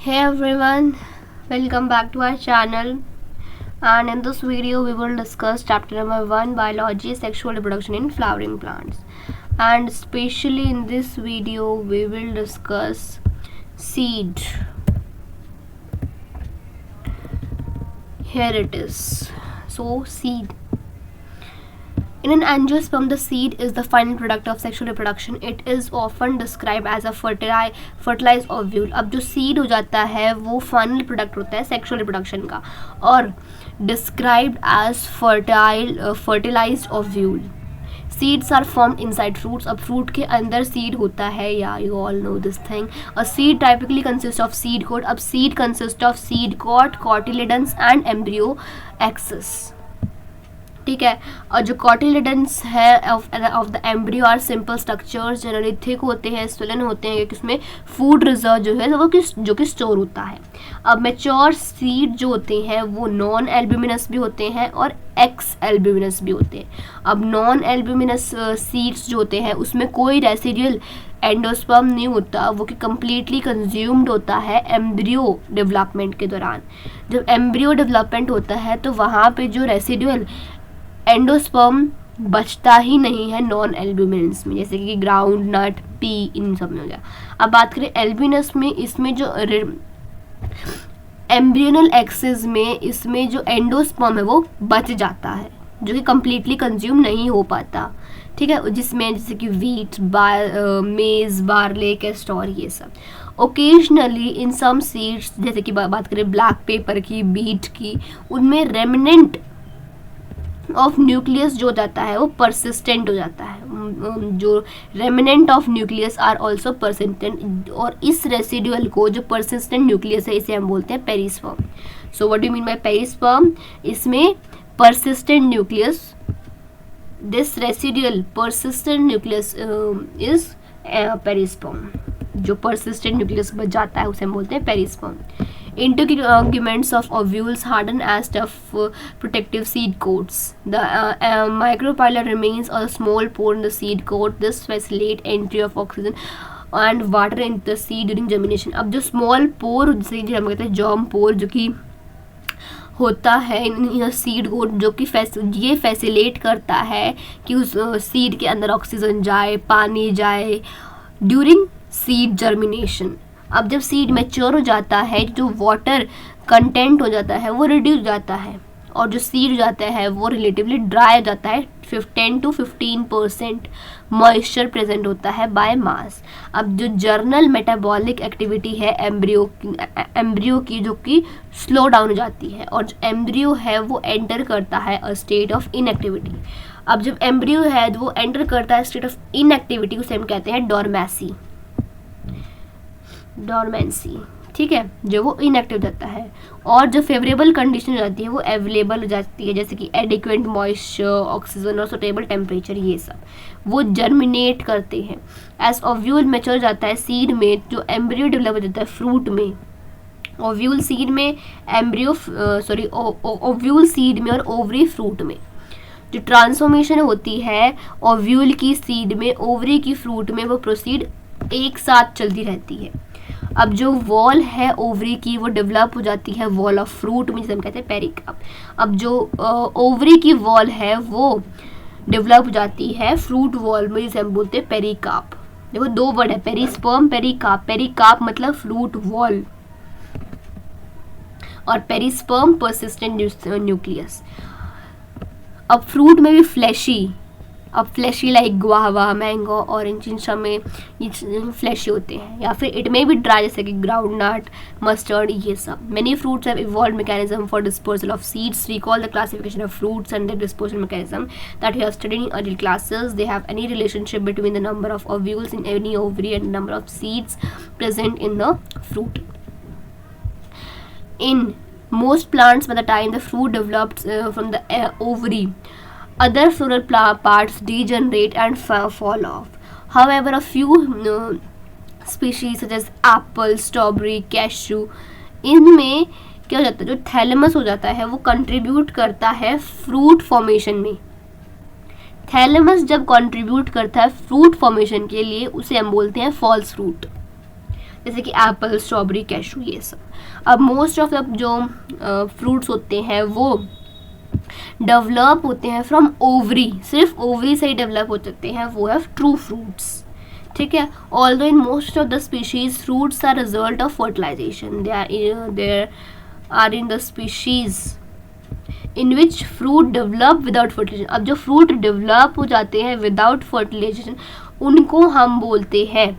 Hey everyone, welcome back to our channel, and in this video we will discuss chapter number 1, biology, sexual reproduction in flowering plants. And especially in this video we will discuss seed. Here it is. So seed. In an angiosperm, the seed is the final product of sexual reproduction. It is often described as a fertilized ovule. अब जो seed हो जाता है वो final product होता है sexual reproduction का, और described as fertilized ovule. Seeds are formed inside fruits. अब fruit के अंदर seed होता है, या you all know this thing. A seed typically consists of seed coat. अब seed consists of seed coat, cotyledons and embryo axis. ठीक है, और जो कॉटिलेडन्स है of the embryo are simple structures, generally thick होते हैं, स्वेलन होते हैं, क्योंकि उसमें फूड रिजर्व जो है वो जो कि स्टोर होता है. अब मैच्योर सीड जो होते हैं वो नॉन एल्ब्यूमिनस भी होते हैं और एक्स एल्ब्यूमिनस भी होते हैं. अब नॉन एल्ब्यूमिनस सीड्स जो होते हैं उसमें कोई रेसिडुअल एंडोस्पर्म नहीं होता, वो कि कम्प्लीटली कंज्यूम्ड होता है एम्ब्रियो डेवलपमेंट के दौरान. जब एम्ब्रियो डेवलपमेंट होता है तो वहाँ पे जो रेसिडुअल एंडोस्पर्म बचता ही नहीं है नॉन एल्ब्यूमिनस में, जैसे कि ग्राउंड नट, पी, इन सब में हो गया. अब बात करें एल्ब्यूमिनस में, इसमें जो एम्ब्रियोनल एक्सिस में इसमें जो एंडोस्पर्म है वो बच जाता है, जो कि कम्प्लीटली कंज्यूम नहीं हो पाता. ठीक है, जिसमें जैसे कि वीट, मेज, बार्ले, कैस्टोर, ये सब. ओकेजनली इन सम सीड्स, जैसे कि बात करें ब्लैक पेपर की, बीट की, उनमें रेमिनेंट ऑफ न्यूक्लियस जो जाता है वो परसिस्टेंट हो जाता है. जो remnant of nucleus are also persistent, और इस रेसिडुअल को जो परसिस्टेंट न्यूक्लियस है इसे हम बोलते हैं perisperm. So what do mean by perisperm? इसमें persistent nucleus, this residual persistent nucleus is perisperm. जो परसिस्टेंट न्यूक्लियस बच जाता है उसे हम बोलते हैं perisperm. Integuments of ovules harden as tough protective seed coats. The micropyle remains a small pore in the seed coat. This facilitates entry of oxygen and water into the seed during germination. अब जो small pore, जैसे जो हम कहते हैं germ pore, जो कि होता है इन सीड कोट, जो कि ये फैसिलेट करता है कि उस सीड के अंदर ऑक्सीजन जाए, पानी जाए ड्यूरिंग सीड जर्मिनेशन. अब जब सीड मैच्योर हो जाता है, जो वाटर कंटेंट हो जाता है वो रिड्यूस हो जाता है, और जो सीड हो जाता है वो रिलेटिवली ड्राई हो जाता है. 10 to 15% मॉइस्चर प्रेजेंट होता है बाय मास. अब जो जर्नल मेटाबॉलिक एक्टिविटी है एम्ब्रियो की, जो कि स्लो डाउन हो जाती है, और जो एम्ब्रियो है वो एंटर करता है अ स्टेट ऑफ इनएक्टिविटी. अब जब एम्ब्रियो है वो एंटर करता है स्टेट ऑफ इनएक्टिविटी, उसे हम कहते हैं डॉर्मेंसी. ठीक है, जो वो इनएक्टिव जाता है, और जो फेवरेबल कंडीशन हो जाती है वो अवेलेबल हो जाती है, जैसे कि एडिक्वेंट मॉइस्चर, ऑक्सीजन और सुटेबल टेम्परेचर, ये सब वो जर्मिनेट करते हैं. एज ओव्यूल मैच्योर जाता है सीड में, जो एम्ब्रियो डेवलप हो जाता है फ्रूट में. ओव्यूल सीड में, ओव्यूल सीड में और ओवरी फ्रूट में. जो ट्रांसफॉर्मेशन होती है ओव्यूल की सीड में, ओवरी की फ्रूट में, वो प्रोसीड एक साथ चलती रहती है. अब जो वॉल है ओवरी की वो डेवलप हो जाती है वॉल ऑफ फ्रूट में, जिसे हम कहते हैं पेरिकार्प. अब जो ओवरी की वॉल है वो डेवलप हो जाती है फ्रूट वॉल में, जिसे हम बोलते हैं पेरिकार्प. देखो दो वर्ड है, पेरिस्पर्म, पेरिकार्प. पेरिकार्प मतलब फ्रूट वॉल, और पेरिस्पर्म परसिस्टेंट न्यूक्लियस. अब फ्रूट में भी fleshy like guava, mango, orange, इन सब में ये फ्लैशी होते हैं, या फिर इट में भी ड्राई, जैसे कि ग्राउंड नट, मस्टर्ड, ये सब. Many fruits have evolved mechanism for disposal of seeds. Recall the classification of fruits and the disposal mechanism that you have studied in early classes. They have any relationship between the number of ovules in any ovary and number of seeds present in the fruit. In most plants, by the time the fruit develops from the ovary, other floral parts degenerate and fall off. However, a few species such as apple, strawberry, cashew, इनमें क्या हो जाता है, जो thalamus हो जाता है वो कंट्रीब्यूट करता है फ्रूट फॉर्मेशन में. थैलेमस जब कंट्रीब्यूट करता है फ्रूट फॉर्मेशन के लिए, उसे हम बोलते हैं फॉल्स फ्रूट. जैसे कि एप्पल, स्ट्रॉबेरी, कैशू, ये सब। अब मोस्ट ऑफ द जो फ्रूट्स होते हैं वो डेवलप होते हैं फ्रॉम ओवरी, सिर्फ ओवरी से ही डेवलप हो सकते हैं, वो है ट्रू फ्रूट्स। ठीक है, although in most of the species fruits are result of fertilisation, there are in the species in which fruit develop without fertilisation. अब जो फ्रूट डेवलप हो जाते हैं विदाउट फर्टिलाइजेशन उनको हम बोलते हैं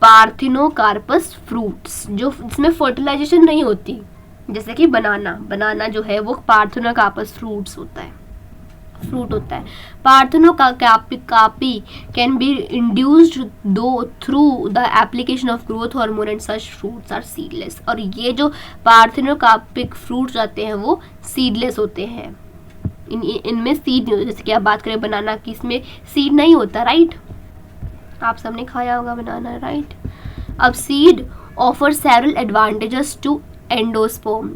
पार्थिनोकार्पस फ्रूट्स, जो जिसमें फर्टिलाइजेशन नहीं होती, जैसे कि बनाना जो है वो पार्थिनोकार्पस फ्रूट होता है। Parthenocarpy can be induced though through the application of growth hormone and such fruits are seedless. और ये जो पार्थिनोकार्पिक फ्रूट्स आते हैं वो सीडलेस होते हैं, इनमें सीड नहीं होता। जैसे कि आप बात करें बनाना की, इसमें सीड नहीं होता, राइट? आप सबने खाया होगा बनाना, राइट? अब seed offer several advantages to endosperm.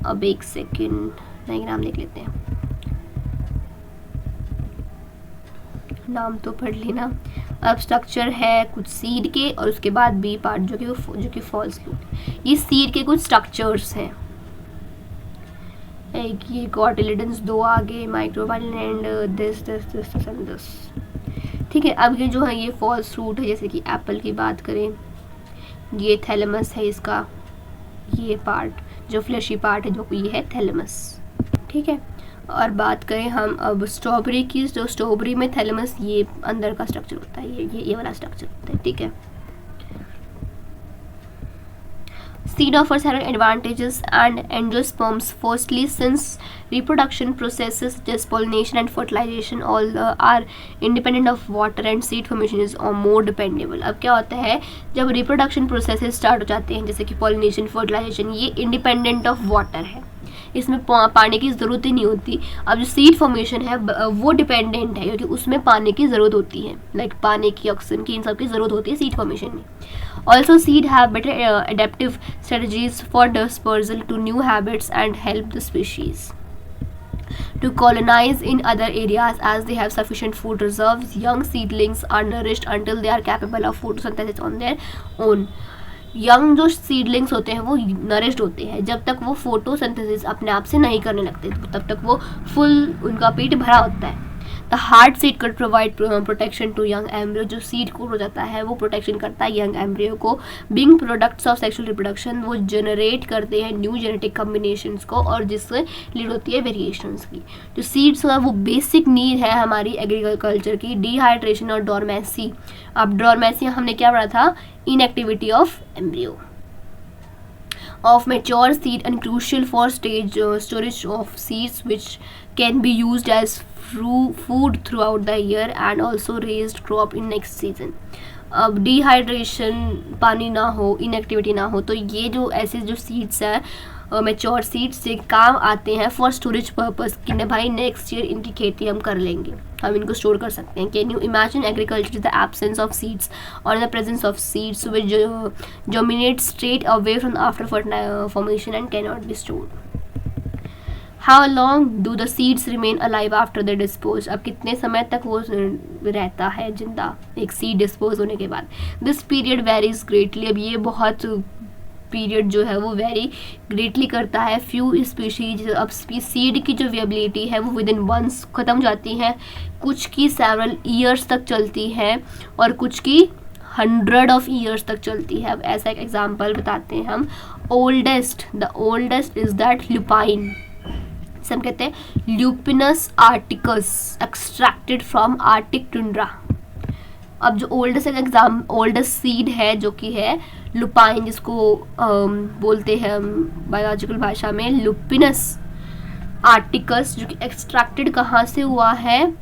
अब एक सेकेंड डायग्राम देख लेते हैं, नाम तो पढ़ लेना। अब स्ट्रक्चर है कुछ सीड के और उसके बाद बी पार्ट जो कि फॉल्स लूप। ये सीड के कुछ स्ट्रक्चर्स हैं, एक ये कॉटिलिडन्स, दो आगे माइक्रोवाइल एंड दिस। ठीक है, अब ये जो है ये फॉल्स फ्रूट है, जैसे कि एप्पल की बात करें, ये थैलेमस है इसका, ये पार्ट जो फ्लैशी पार्ट है जो ये है थैलेमस। ठीक है, और बात करें हम अब स्ट्रॉबेरी की, जो स्ट्रॉबेरी में थैलेमस ये अंदर का स्ट्रक्चर होता है, ये वाला स्ट्रक्चर होता है। ठीक है, seed offers several advantages and angiosperms. Firstly, since reproduction processes such as pollination and fertilization all are independent of water and seed formation is more dependable. अब क्या होता है जब रिप्रोडक्शन प्रोसेसेस स्टार्ट हो जाते हैं, जैसे कि पॉलिनेशन, फर्टिलाइजेशन, ये इंडिपेंडेंट ऑफ वाटर है, इसमें पानी की ज़रूरत ही नहीं होती। अब जो सीड फॉर्मेशन है वो डिपेंडेंट है, क्योंकि उसमें पानी की ज़रूरत होती है, लाइक पानी की, ऑक्सीजन की, इन सब की ज़रूरत होती है सीड फॉर्मेशन में। Also seed have better adaptive strategies for dispersal to new habits and help the species to colonize in other areas as they have sufficient food reserves. Young seedlings are nourished until they are capable of photosynthesis on their own. Young जो seedlings होते हैं वो nourished होते हैं, जब तक वो photosynthesis अपने आप से नहीं करने लगते तब तक वो फुल उनका पेट भरा होता है। The hard seed coat provide protection to young embryo, जो सीड कोट हो जाता है वो प्रोटेक्शन करता है यंग एम्ब्रियो को। Being products of sexual reproduction, वो जनरेट करते हैं न्यू जेनेटिक कॉम्बिनेशंस को, और जिससे लीड होती है वेरिएशंस की। जो सीड्स है वो बेसिक नीड है हमारी एग्रीकल्चर की। डिहाइड्रेशन और डोरमेसी, अब डोरमेसी हमने क्या पढ़ा था, inactivity of embryo of mature seed and crucial for storage of seeds which can be used as food throughout the year and also raised crop in next season. अब डिहाइड्रेशन, पानी ना हो, इनएक्टिविटी ना हो, तो ये जो ऐसे जो सीड्स है मेच्योर सीड्स से काम आते हैं फॉर स्टोरेज पर्पस, कि न भाई नेक्स्ट ईयर इनकी खेती हम कर लेंगे, हम इनको स्टोर कर सकते हैं। Can you imagine agriculture is the absence of seeds और the presence of seeds which germinate straight away from after formation and cannot be stored. How long do the seeds remain alive after they dispose? अब कितने समय तक वो रहता है जिंदा एक सीड डिस्पोज होने के बाद? This period varies greatly. अब ये बहुत पीरियड जो है वो वेरी ग्रेटली करता है। फ्यू स्पीशीज, अब सीड की जो वेबिलिटी है वो विद इन मंथ्स ख़त्म हो जाती है, कुछ की सेवरल ईयर्स तक चलती है और कुछ की 100 ऑफ ईयर्स तक चलती है। अब ऐसा एक एग्जांपल बताते हैं हम। द ओल्डेस्ट इज दैट लुपाइन, हम कहते हैं Lupinus arcticus extracted from Arctic tundra. अब जो ओल्डेस्ट सीड है जो कि है लुपाइन, जिसको बोलते हैं हम बायोलॉजिकल भाषा में लुपिनस आर्टिकस, जो कि एक्सट्रैक्टेड कहाँ से हुआ है,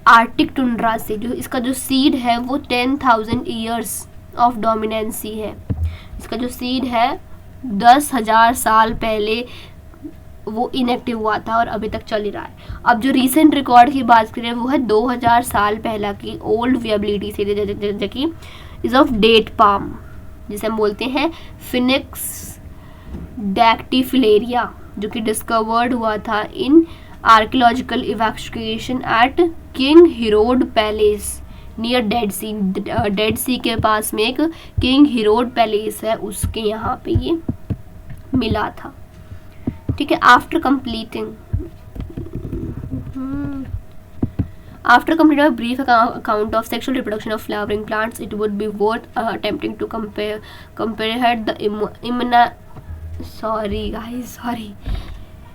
आर्टिक टुंड्रा से। जो इसका जो सीड है वो 10,000 ईयर्स ऑफ डोमिनेंसी है। इसका जो सीड है 10,000 साल पहले वो इनएक्टिव हुआ था और अभी तक चल ही रहा है। अब जो रीसेंट रिकॉर्ड की बात करें वो है 2000 साल पहला की ओल्ड वेबिलिटी से, जो कि इज ऑफ डेट पाम, जिसे हम बोलते हैं फिनिक्स डैक्टिफिलेरिया, जो कि डिस्कवर्ड हुआ था in archaeological evacuation at King Herod palace near Dead Sea के पास में एक किंग हिरोड पैलेस है, उसके यहाँ पे ये मिला था। ठीक है, after completing a brief account of sexual reproduction of flowering plants, it would be worth attempting to compare the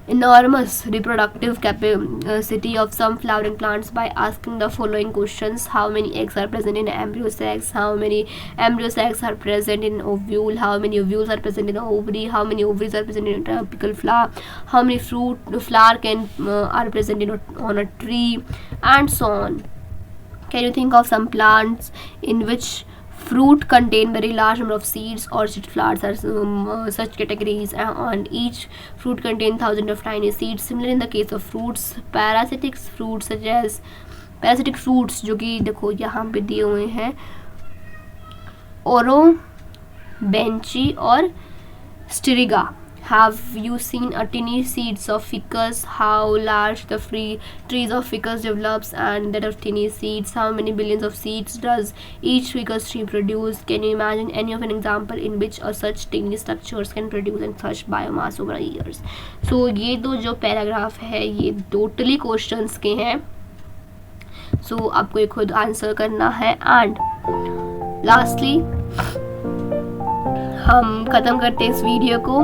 enormous reproductive capacity of some flowering plants by asking the following questions: how many eggs are present in embryo sacs, how many embryo sacs are present in ovule, how many ovules are present in ovary, how many ovaries are present in a tropical flower, how many flower are present on a tree, and so on. Can you think of some plants in which fruit contain very large number of seeds? Orchid flowers are such categories, and each fruit contains thousands of tiny seeds. Similar in the case of fruits, parasitic fruits such as parasitic fruits जो कि देखो यहाँ पे दिए हुए हैं, ओरो बेंची और स्टिरिगा. Have you seen a tiny seeds of ficus? How large the free trees of ficus develops, and that of tiny seeds? How many billions of seeds does each ficus tree produce? Can you imagine any of an example in which such tiny structures can produce and such biomass over years? So ये दो जो paragraph है ये totally questions के हैं. So आपको ये खुद आंसर करना है. एंड लास्टली हम ख़त्म करते हैं इस वीडियो को.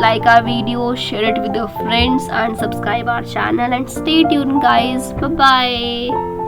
Like our video, share it with your friends and subscribe our channel and stay tuned guys. Bye bye.